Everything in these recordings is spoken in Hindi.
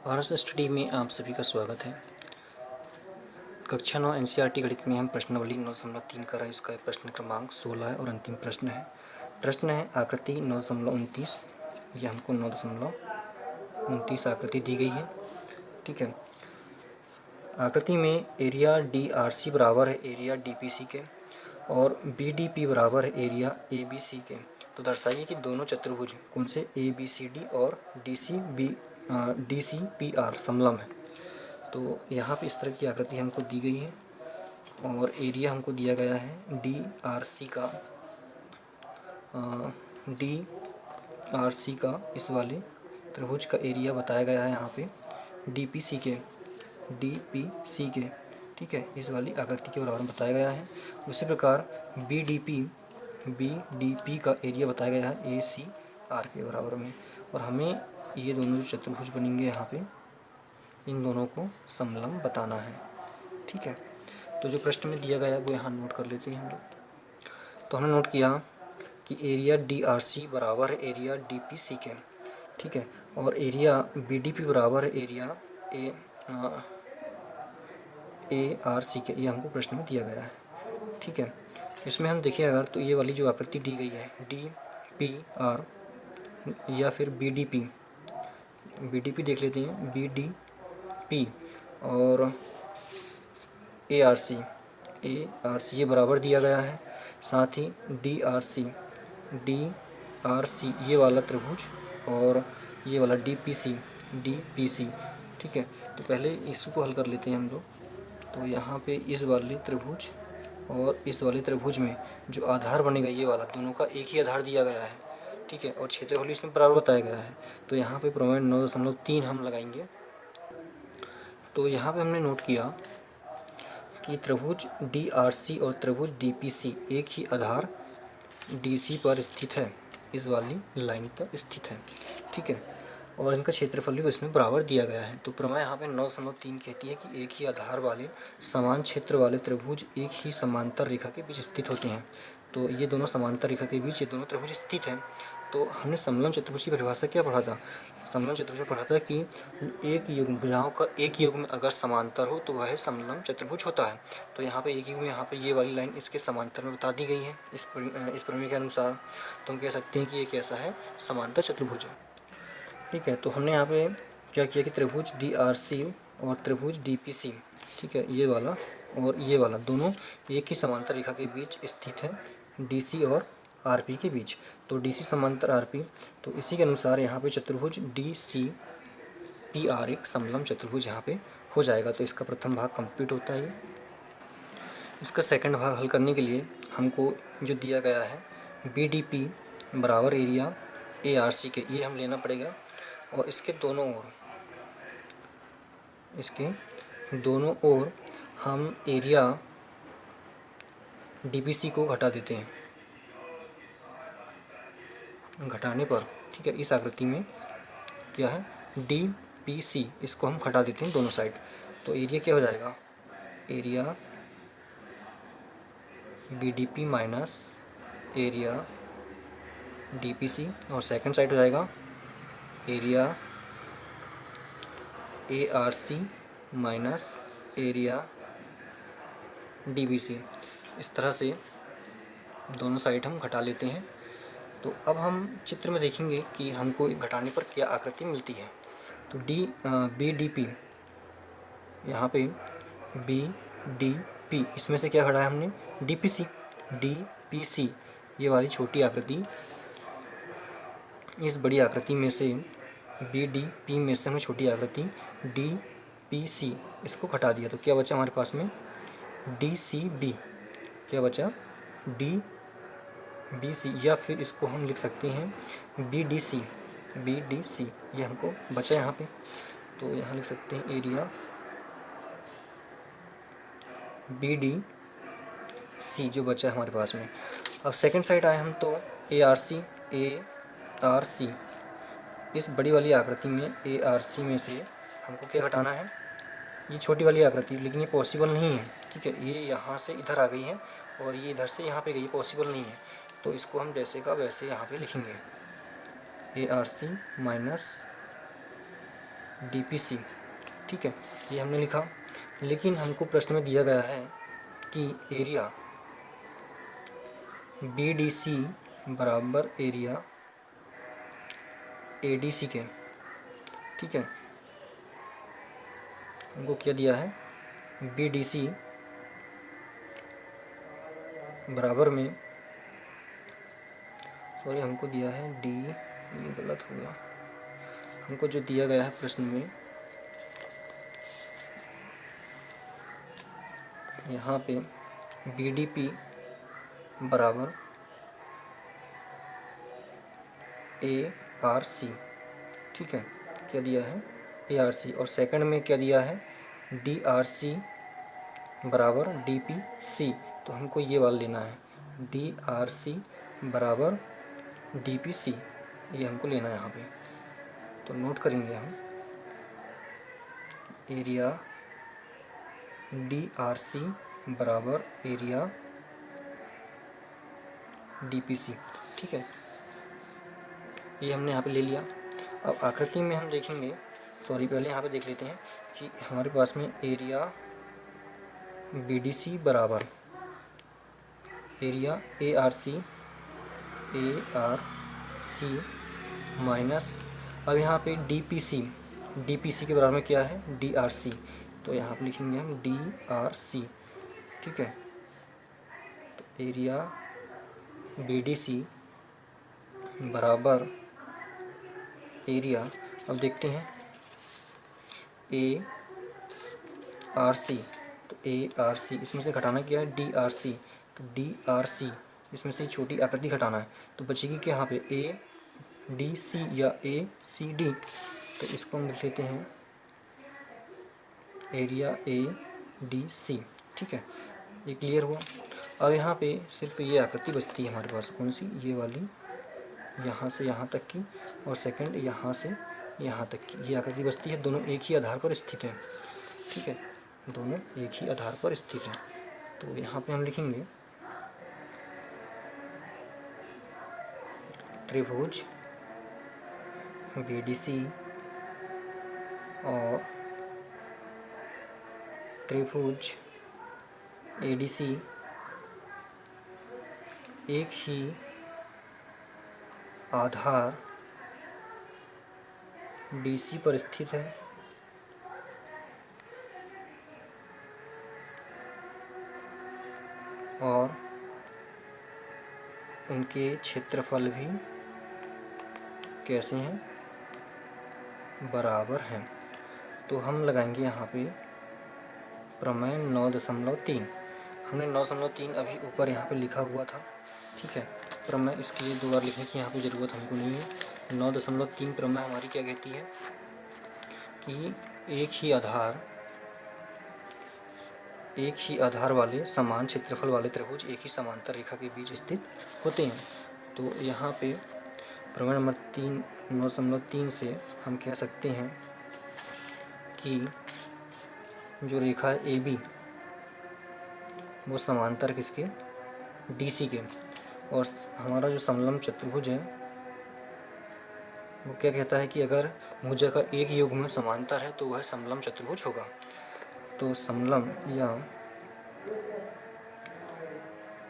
आरएस स्टडी में आप सभी का स्वागत है। कक्षा 9 एनसीईआरटी गणित में हम प्रश्नावली 9.3 कर रहे हैं। इसका प्रश्न क्रमांक 16 है और अंतिम प्रश्न है आकृति 9.29। ये हमको 9.29 आकृति दी गई है। ठीक है, आकृति में एरिया DRC बराबर है एरिया DPC के और BDP बराबर है एरिया ABC के। तो दर्शाइए कि दोनों चतुर्भुज कौन से ABCD और DCPR समलंब है। तो यहाँ पे इस तरह की आकृति हमको दी गई है और एरिया हमको दिया गया है DRC का इस वाले त्रिभुज का एरिया बताया गया है यहाँ पे DPC के। ठीक है, इस वाली आकृति के बराबर बताया गया है। उसी प्रकार BDP का एरिया बताया गया है ACR के बराबर में। और हमें ये दोनों जो चतुर्भुज बनेंगे यहाँ पे इन दोनों को समलंब बताना है। ठीक है, तो जो प्रश्न में दिया गया है वो यहाँ नोट कर लेते हैं हम लोग। तो हमने नोट किया कि एरिया DRC बराबर है एरिया DPC के। ठीक है, और एरिया BDP बराबर है एरिया ARC के। ये हमको प्रश्न में दिया गया है। ठीक है, इसमें हम देखें अगर तो ये वाली जो आकृति दी गई है DPR या फिर BDP देख लेते हैं BDP और ARC ये बराबर दिया गया है। साथ ही DRC ये वाला त्रिभुज और ये वाला DPC। ठीक है, तो पहले इसको हल कर लेते हैं हम लोग। तो यहाँ पे इस वाले त्रिभुज और इस वाले त्रिभुज में जो आधार बनेगा ये वाला, दोनों का एक ही आधार दिया गया है। ठीक है, और क्षेत्रफल इसमें बराबर बताया गया है। तो यहाँ पे प्रमेय 9.3 हम लगाएंगे। तो यहाँ पे हमने नोट किया कि त्रिभुज DRC और त्रिभुज DPC एक ही आधार DC पर स्थित है, इस वाली लाइन पर स्थित है। ठीक है, और इनका क्षेत्रफल भी इसमें बराबर दिया गया है। तो प्रमेय यहाँ पे 9.3 कहती है कि एक ही आधार वाले समान क्षेत्र वाले त्रिभुज एक ही समांतर रेखा के बीच स्थित होते हैं। तो ये दोनों समांतर रेखा के बीच ये दोनों त्रिभुज स्थित हैं। तो हमने समलंब चतुर्भुज की परिभाषा क्या पढ़ा था? समलंब चतुर्भुज पढ़ा था कि एक युग्म भुजाओं का एक युग्म अगर समांतर हो तो वह समलंब चतुर्भुज होता है। तो यहाँ पे एक युग्म, यहाँ पे ये वाली लाइन इसके समांतर में बता दी गई है इस प्रमेय के अनुसार। तो हम कह सकते हैं कि ये कैसा है, समांतर चतुर्भुज है। ठीक है, तो हमने यहाँ पे क्या किया कि त्रिभुज DRC और त्रिभुज DPC, ठीक है, ये वाला और ये वाला दोनों एक ही समांतर रेखा के बीच स्थित है, DC और RP के बीच। तो DC समांतर RP, तो इसी के अनुसार यहाँ पे चतुर्भुज DCPR एक समलंब चतुर्भुज यहाँ पे हो जाएगा। तो इसका प्रथम भाग कंप्लीट होता है। इसका सेकंड भाग हल करने के लिए हमको जो दिया गया है BDP बराबर एरिया ARC के, ये हम लेना पड़ेगा। और इसके दोनों ओर हम एरिया DPC को घटा देते हैं, घटाने पर, ठीक है, इस आकृति में क्या है DPC, इसको हम घटा देते हैं दोनों साइड। तो एरिया क्या हो जाएगा, area BDP minus area DPC, और सेकंड साइड हो जाएगा area ARC minus area DBC। इस तरह से दोनों साइड हम घटा लेते हैं। तो अब हम चित्र में देखेंगे कि हमको घटाने पर क्या आकृति मिलती है। तो BDP, यहाँ पे BDP, इसमें से क्या घटाया हमने, DPC, ये वाली छोटी आकृति, इस बड़ी आकृति में से BDP में से हमें छोटी आकृति DPC इसको घटा दिया। तो क्या बचा हमारे पास में, DCB, क्या बचा, DBC, या फिर इसको हम लिख सकते हैं BDC, ये हमको बचा यहाँ पे। तो यहाँ लिख सकते हैं एरिया BDC जो बचा है हमारे पास में। अब सेकंड साइड आए हम तो ARC, इस बड़ी वाली आकृति में ARC में से हमको क्या घटाना है, ये छोटी वाली आकृति, लेकिन ये पॉसिबल नहीं है। ठीक है, ये यहाँ से इधर आ गई है और ये इधर से यहाँ पे गई, पॉसिबल नहीं है। तो इसको हम जैसे का वैसे यहाँ पे लिखेंगे, ARC माइनस DPC, ठीक है, ये हमने लिखा। लेकिन हमको प्रश्न में दिया गया है कि एरिया BDC बराबर एरिया ADC के, ठीक है। हमको क्या दिया है, BDC बराबर में, सॉरी हमको दिया है D, ये गलत हो गया। हमको जो दिया गया है प्रश्न में, यहाँ पे BDP बराबर ARC, ठीक है, क्या दिया है ARC। और सेकंड में क्या दिया है DRC बराबर DPC, तो हमको ये वाला लेना है, DRC बराबर DPC, ये हमको लेना है यहाँ पे। तो नोट करेंगे हम, एरिया DRC बराबर एरिया DPC, ठीक है, ये हमने यहाँ पे ले लिया। अब आकृति में हम देखेंगे, सॉरी पहले यहाँ पे देख लेते हैं कि हमारे पास में एरिया BDC बराबर एरिया ARC माइनस, अब यहाँ पे DPC के बराबर में क्या है DRC, तो यहाँ पे लिखेंगे हम DRC, ठीक है। तो एरिया BDC बराबर एरिया, अब देखते हैं ARC, तो ARC इसमें से घटाना क्या है DRC, तो DRC इसमें से छोटी आकृति घटाना है, तो बचेगी क्या यहाँ पे ADC या ACD, तो इसको हम लिख लेते हैं एरिया ADC, ठीक है, ये क्लियर हुआ। अब यहाँ पे सिर्फ ये आकृति बचती है हमारे पास, कौन सी, ये वाली, यहाँ से यहाँ तक की, और सेकंड यहाँ से यहाँ तक की, ये आकृति बचती है। दोनों एक ही आधार पर स्थित है, ठीक है, दोनों एक ही आधार पर स्थित है। तो यहाँ पे हम लिखेंगे त्रिभुज BDC और त्रिभुज ADC एक ही आधार BC पर स्थित है और उनके क्षेत्रफल भी कैसे हैं, बराबर हैं। तो हम लगाएंगे यहाँ पे प्रमेय 9.3, हमने 9.3 अभी ऊपर यहाँ पे लिखा हुआ था, ठीक है। प्रमेय इसके लिए 2 बार लिखने की यहाँ पे ज़रूरत हमको नहीं है। 9.3 प्रमेय हमारी क्या कहती है कि एक ही आधार वाले समान क्षेत्रफल वाले त्रिभुज एक ही समांतर रेखा के बीच स्थित होते हैं। तो यहाँ पे प्रमेय नंबर 9.3 से हम कह सकते हैं कि जो रेखा है AB वो समांतर किसके, DC के, और हमारा जो समलंब चतुर्भुज है वो क्या कहता है कि अगर भुजा का एक युग्म समांतर है तो वह समलंब चतुर्भुज होगा। तो समलंब या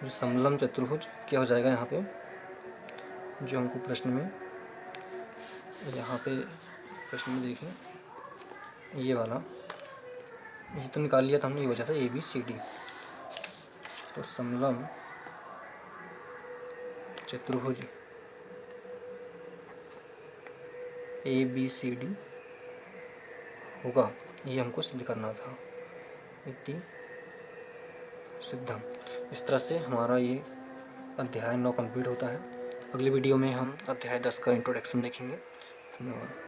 जो समलंब चतुर्भुज क्या हो जाएगा, यहाँ पे जो हमको प्रश्न में, यहाँ पे प्रश्न में देखें ये वाला, ये तो निकाल लिया था हमने, ये वजह था ABCD। तो समलंब चतुर्भुज ABCD होगा, ये हमको सिद्ध करना था, इति सिद्धम। इस तरह से हमारा ये अध्याय 9 कंप्लीट होता है। अगली वीडियो में हम अध्याय 10 का इंट्रोडक्शन देखेंगे। धन्यवाद।